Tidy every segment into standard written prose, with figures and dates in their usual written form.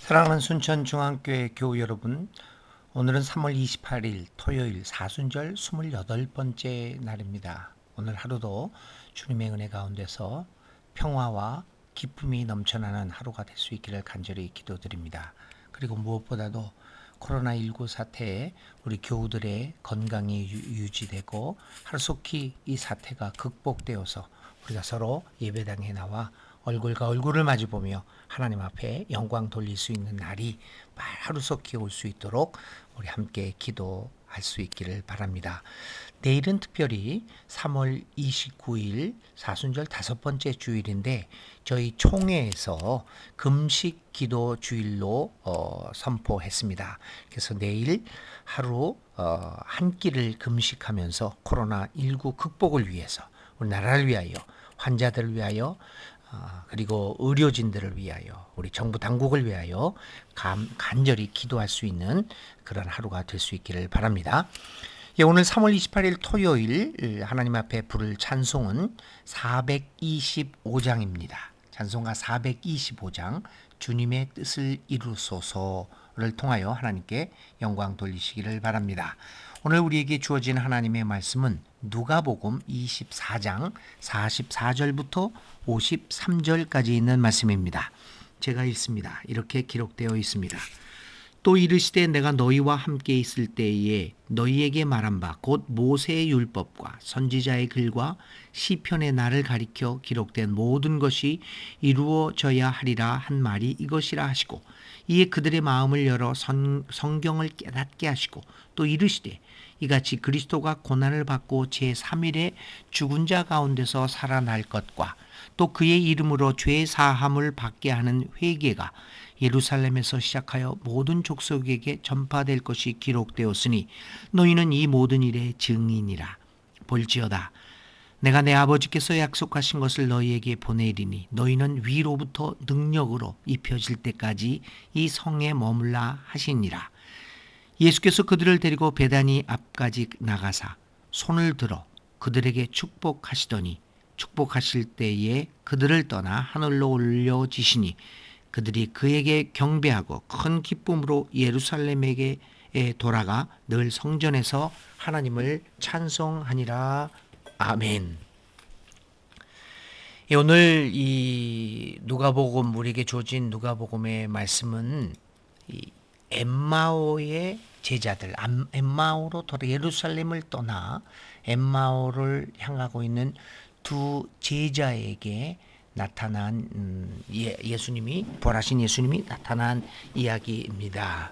사랑하는 순천중앙교회 교우 여러분, 오늘은 3월 28일 토요일 사순절 28번째 날입니다. 오늘 하루도 주님의 은혜 가운데서 평화와 기쁨이 넘쳐나는 하루가 될 수 있기를 간절히 기도드립니다. 그리고 무엇보다도 코로나19 사태에 우리 교우들의 건강이 유지되고 하루속히 이 사태가 극복되어서 우리가 서로 예배당에 나와 얼굴과 얼굴을 마주보며 하나님 앞에 영광 돌릴 수 있는 날이 하루속히 올 수 있도록 우리 함께 기도할 수 있기를 바랍니다. 내일은 특별히 3월 29일 사순절 5번째 주일인데 저희 총회에서 금식 기도 주일로 선포했습니다. 그래서 내일 하루 한 끼를 금식하면서 코로나19 극복을 위해서 우리 나라를 위하여 환자들을 위하여 그리고 의료진들을 위하여 우리 정부 당국을 위하여 간절히 기도할 수 있는 그런 하루가 될 수 있기를 바랍니다. 오늘 3월 28일 토요일 하나님 앞에 부를 찬송은 425장입니다. 찬송가 425장 주님의 뜻을 이루소서를 통하여 하나님께 영광 돌리시기를 바랍니다. 오늘 우리에게 주어진 하나님의 말씀은 누가복음 24장 44절부터 53절까지 있는 말씀입니다. 제가 읽습니다. 이렇게 기록되어 있습니다. 또 이르시되 내가 너희와 함께 있을 때에 너희에게 말한 바 곧 모세의 율법과 선지자의 글과 시편의 나를 가리켜 기록된 모든 것이 이루어져야 하리라 한 말이 이것이라 하시고 이에 그들의 마음을 열어 성경을 깨닫게 하시고 또 이르시되 이같이 그리스도가 고난을 받고 제3일에 죽은 자 가운데서 살아날 것과 또 그의 이름으로 죄 사함을 받게 하는 회개가 예루살렘에서 시작하여 모든 족속에게 전파될 것이 기록되었으니 너희는 이 모든 일의 증인이라. 볼지어다 내가 내 아버지께서 약속하신 것을 너희에게 보내리니 너희는 위로부터 능력으로 입혀질 때까지 이 성에 머물라 하시니라. 예수께서 그들을 데리고 베다니 앞까지 나가사 손을 들어 그들에게 축복하시더니 축복하실 때에 그들을 떠나 하늘로 올려지시니 그들이 그에게 경배하고 큰 기쁨으로 예루살렘에게 돌아가 늘 성전에서 하나님을 찬송하니라. 아멘. 오늘 이 누가복음 우리에게 주어진 누가복음의 말씀은 이 엠마오의 제자들, 엠마오로 돌아 예루살렘을 떠나 엠마오를 향하고 있는 두 제자에게 나타난 예수님이 부활하신 예수님이 나타난 이야기입니다.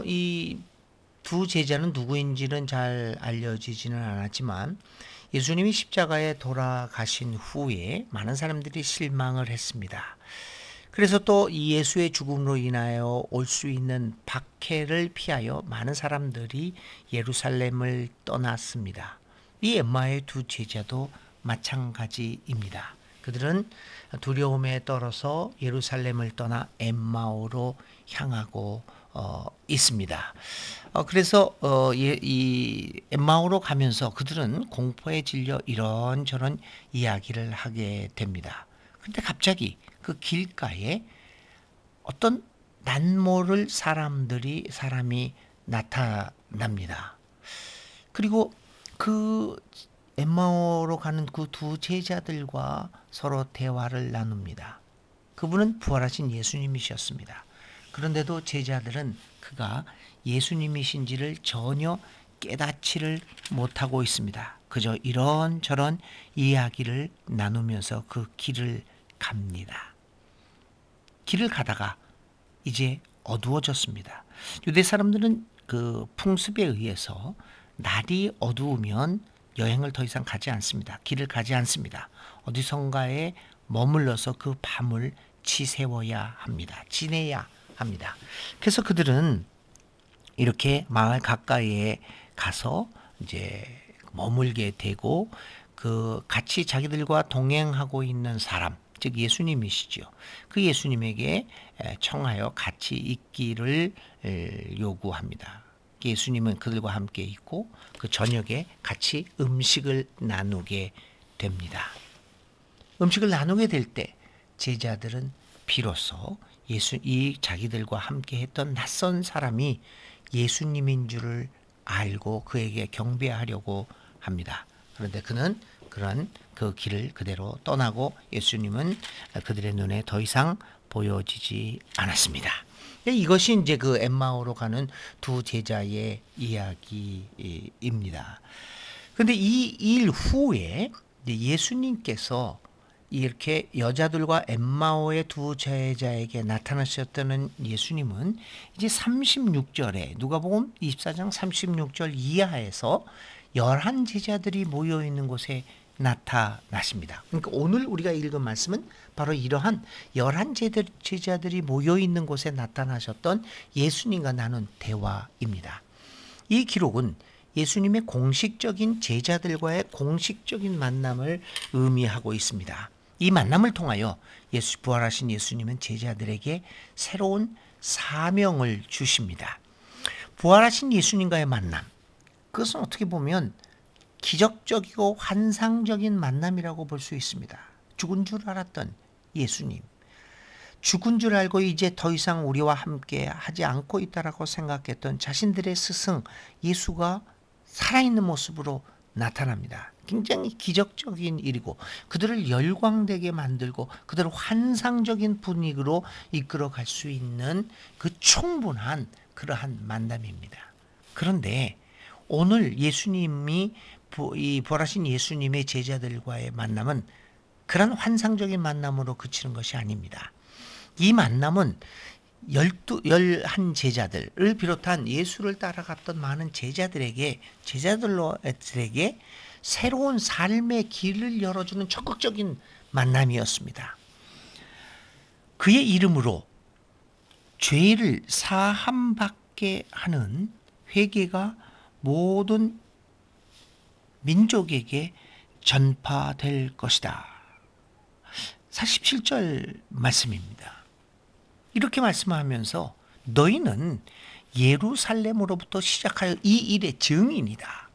이 두 제자는 누구인지는 잘 알려지지는 않았지만 예수님이 십자가에 돌아가신 후에 많은 사람들이 실망을 했습니다. 그래서 또 예수의 죽음으로 인하여 올 수 있는 박해를 피하여 많은 사람들이 예루살렘을 떠났습니다. 이 엠마오의 두 제자도 마찬가지입니다. 그들은 두려움에 떨어서 예루살렘을 떠나 엠마오로 향하고 있습니다. 그래서 이 엠마오로 가면서 그들은 공포에 질려 이런저런 이야기를 하게 됩니다. 그런데 갑자기 그 길가에 어떤 낯모를 사람이 나타납니다. 그리고 그 엠마오로 가는 그 두 제자들과 서로 대화를 나눕니다. 그분은 부활하신 예수님이셨습니다. 그런데도 제자들은 그가 예수님이신지를 전혀 깨닫지를 못하고 있습니다. 그저 이런저런 이야기를 나누면서 그 길을 갑니다. 길을 가다가 이제 어두워졌습니다. 유대 사람들은 그 풍습에 의해서 날이 어두우면 여행을 더 이상 가지 않습니다. 길을 가지 않습니다. 어디선가에 머물러서 그 밤을 지새워야 합니다. 지내야 합니다. 그래서 그들은 이렇게 마을 가까이에 가서 이제 머물게 되고 그 같이 자기들과 동행하고 있는 사람, 즉 예수님이시죠. 그 예수님에게 청하여 같이 있기를 요구합니다. 예수님은 그들과 함께 있고 그 저녁에 같이 음식을 나누게 됩니다. 음식을 나누게 될 때 제자들은 비로소 이 자기들과 함께 했던 낯선 사람이 예수님인 줄을 알고 그에게 경배하려고 합니다. 그런데 그는 그런 그 길을 그대로 떠나고 예수님은 그들의 눈에 더 이상 보여지지 않았습니다. 이것이 이제 그 엠마오로 가는 두 제자의 이야기입니다. 그런데 이 일 후에 예수님께서 이렇게 여자들과 엠마오의 두 제자에게 나타나셨다는 예수님은 이제 36절에 누가복음 24장 36절 이하에서 11 제자들이 모여 있는 곳에 나타나십니다. 그러니까 오늘 우리가 읽은 말씀은 바로 이러한 11 제자들이 모여 있는 곳에 나타나셨던 예수님과 나눈 대화입니다. 이 기록은 예수님의 공식적인 제자들과의 공식적인 만남을 의미하고 있습니다. 이 만남을 통하여 부활하신 예수님은 제자들에게 새로운 사명을 주십니다. 부활하신 예수님과의 만남, 그것은 어떻게 보면 기적적이고 환상적인 만남이라고 볼 수 있습니다. 죽은 줄 알았던 예수님, 죽은 줄 알고 이제 더 이상 우리와 함께 하지 않고 있다라고 생각했던 자신들의 스승 예수가 살아있는 모습으로 나타납니다. 굉장히 기적적인 일이고 그들을 열광되게 만들고 그들을 환상적인 분위기로 이끌어갈 수 있는 그 충분한 그러한 만남입니다. 그런데 오늘 예수님이 이 부활하신 예수님의 제자들과의 만남은 그런 환상적인 만남으로 그치는 것이 아닙니다. 이 만남은 11 제자들을 비롯한 예수를 따라갔던 많은 제자들에게 새로운 삶의 길을 열어주는 적극적인 만남이었습니다. 그의 이름으로 죄를 사함받게 하는 회개가 모든 민족에게 전파될 것이다. 47절 말씀입니다. 이렇게 말씀하면서 너희는 예루살렘으로부터 시작하여 이 일의 증인이다.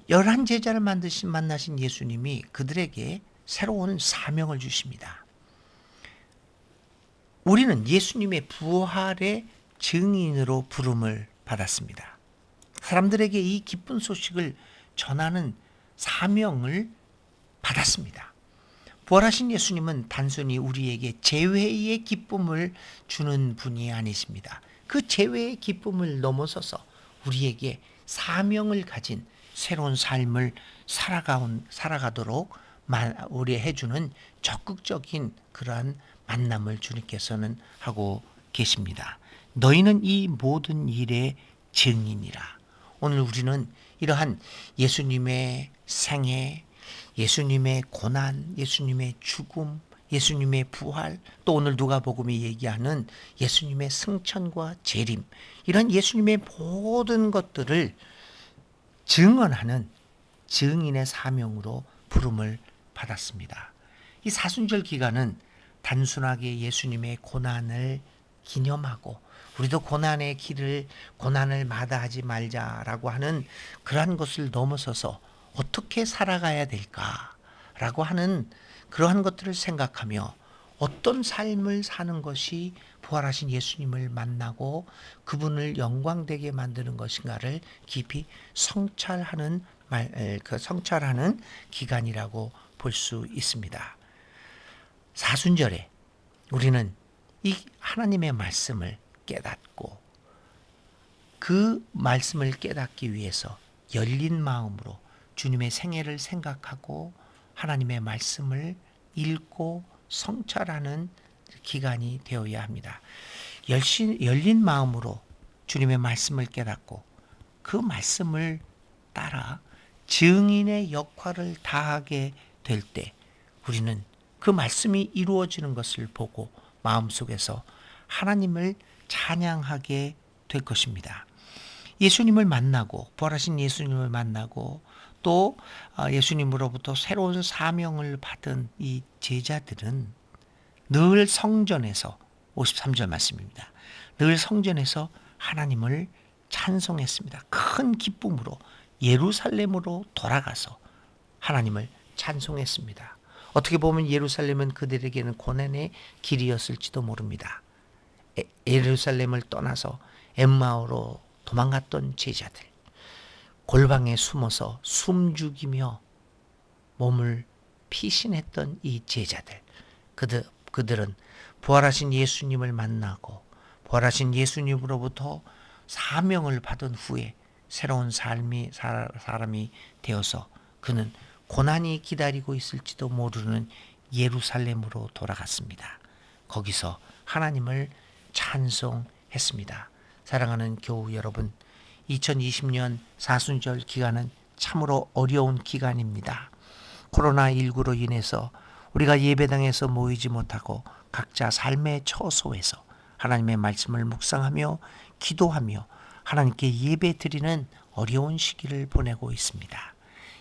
11 제자를 만나신 예수님이 그들에게 새로운 사명을 주십니다. 우리는 예수님의 부활의 증인으로 부름을 받았습니다. 사람들에게 이 기쁜 소식을 전하는 사명을 받았습니다. 부활하신 예수님은 단순히 우리에게 재회의 기쁨을 주는 분이 아니십니다. 그 재회의 기쁨을 넘어서서 우리에게 사명을 가진 새로운 삶을 살아가도록 우리 해주는 적극적인 그러한 만남을 주님께서는 하고 계십니다. 너희는 이 모든 일의 증인이라. 오늘 우리는 이러한 예수님의 생애, 예수님의 고난, 예수님의 죽음, 예수님의 부활, 또 오늘 누가복음이 얘기하는 예수님의 승천과 재림, 이런 예수님의 모든 것들을 증언하는 증인의 사명으로 부름을 받았습니다. 이 사순절 기간은 단순하게 예수님의 고난을 기념하고 우리도 고난을 마다하지 말자라고 하는 그러한 것을 넘어서서 어떻게 살아가야 될까라고 하는 그러한 것들을 생각하며 어떤 삶을 사는 것이 부활하신 예수님을 만나고 그분을 영광되게 만드는 것인가를 깊이 성찰하는 기간이라고 볼 수 있습니다. 사순절에 우리는 이 하나님의 말씀을 깨닫고 그 말씀을 깨닫기 위해서 열린 마음으로 주님의 생애를 생각하고 하나님의 말씀을 읽고 성찰하는 기간이 되어야 합니다. 열린 마음으로 주님의 말씀을 깨닫고 그 말씀을 따라 증인의 역할을 다하게 될 때 우리는 그 말씀이 이루어지는 것을 보고 마음속에서 하나님을 찬양하게 될 것입니다. 예수님을 만나고 부활하신 예수님을 만나고 또 예수님으로부터 새로운 사명을 받은 이 제자들은 늘 성전에서 53절 말씀입니다. 늘 성전에서 하나님을 찬송했습니다. 큰 기쁨으로 예루살렘으로 돌아가서 하나님을 찬송했습니다. 어떻게 보면 예루살렘은 그들에게는 고난의 길이었을지도 모릅니다. 예루살렘을 떠나서 엠마오로 도망갔던 제자들, 골방에 숨어서 숨죽이며 몸을 피신했던 이 제자들, 그들은 부활하신 예수님을 만나고 부활하신 예수님으로부터 사명을 받은 후에 새로운 사람이 되어서 그는 고난이 기다리고 있을지도 모르는 예루살렘으로 돌아갔습니다. 거기서 하나님을 찬송했습니다. 사랑하는 교우 여러분, 2020년 사순절 기간은 참으로 어려운 기간입니다. 코로나19로 인해서 우리가 예배당에서 모이지 못하고 각자 삶의 처소에서 하나님의 말씀을 묵상하며 기도하며 하나님께 예배 드리는 어려운 시기를 보내고 있습니다.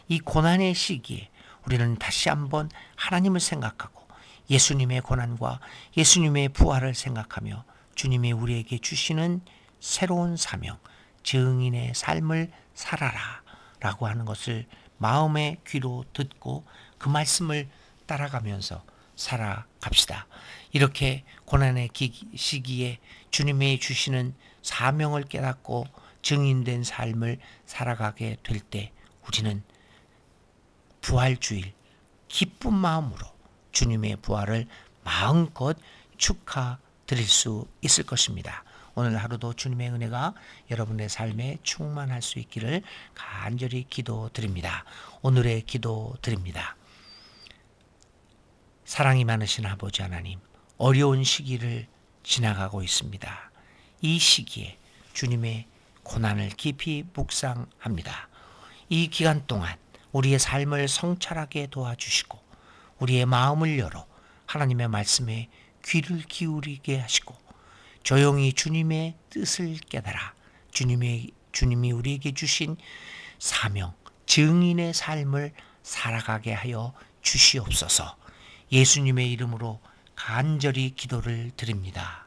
이 고난의 시기에 우리는 다시 한번 하나님을 생각하고 예수님의 고난과 예수님의 부활을 생각하며 주님이 우리에게 주시는 새로운 사명, 증인의 삶을 살아라 라고 하는 것을 마음의 귀로 듣고 그 말씀을 따라가면서 살아갑시다. 이렇게 고난의 시기에 주님이 주시는 사명을 깨닫고 증인된 삶을 살아가게 될 때 우리는 부활주일 기쁜 마음으로 주님의 부활을 마음껏 축하드릴 수 있을 것입니다. 오늘 하루도 주님의 은혜가 여러분의 삶에 충만할 수 있기를 간절히 기도드립니다. 오늘의 기도드립니다. 사랑이 많으신 아버지 하나님, 어려운 시기를 지나가고 있습니다. 이 시기에 주님의 고난을 깊이 묵상합니다. 이 기간 동안 우리의 삶을 성찰하게 도와주시고 우리의 마음을 열어 하나님의 말씀에 귀를 기울이게 하시고 조용히 주님의 뜻을 깨달아 주님이 우리에게 주신 사명, 증인의 삶을 살아가게 하여 주시옵소서. 예수님의 이름으로 간절히 기도를 드립니다.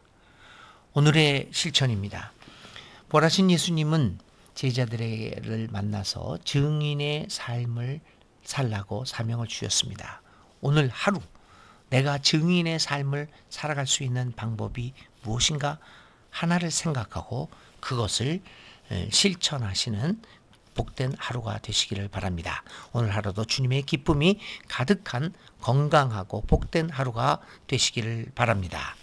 오늘의 실천입니다. 부활하신 예수님은 제자들을 만나서 증인의 삶을 살라고 사명을 주셨습니다. 오늘 하루 내가 증인의 삶을 살아갈 수 있는 방법이 무엇인가 하나를 생각하고 그것을 실천하시는 복된 하루가 되시기를 바랍니다. 오늘 하루도 주님의 기쁨이 가득한 건강하고 복된 하루가 되시기를 바랍니다.